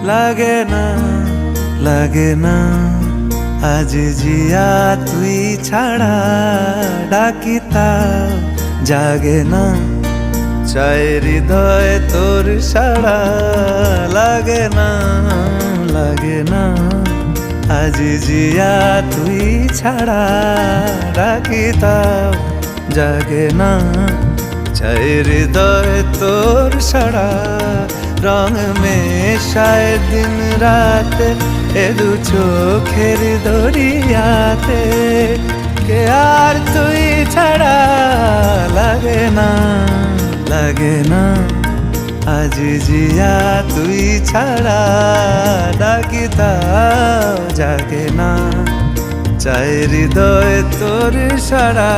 লাগে না লাগে না আজ জিয়া তুই ছাড়া ডাকিতা জাগে না চায় হৃদয় তোর সাড়া লাগে না লাগে না আজ জিয়া তুই ছাড়া ডাকিতা জাগে না চায় হৃদয় তোর সাড়া রং মেশায় দিন রাত এ দু চোখের দরিয়াতে কে আর তুই ছাড়া লাগে না লাগে না আজ জিয়া তুই ছাড়া ডাকিতা জাগে না চায় হৃদয় তোর সাড়া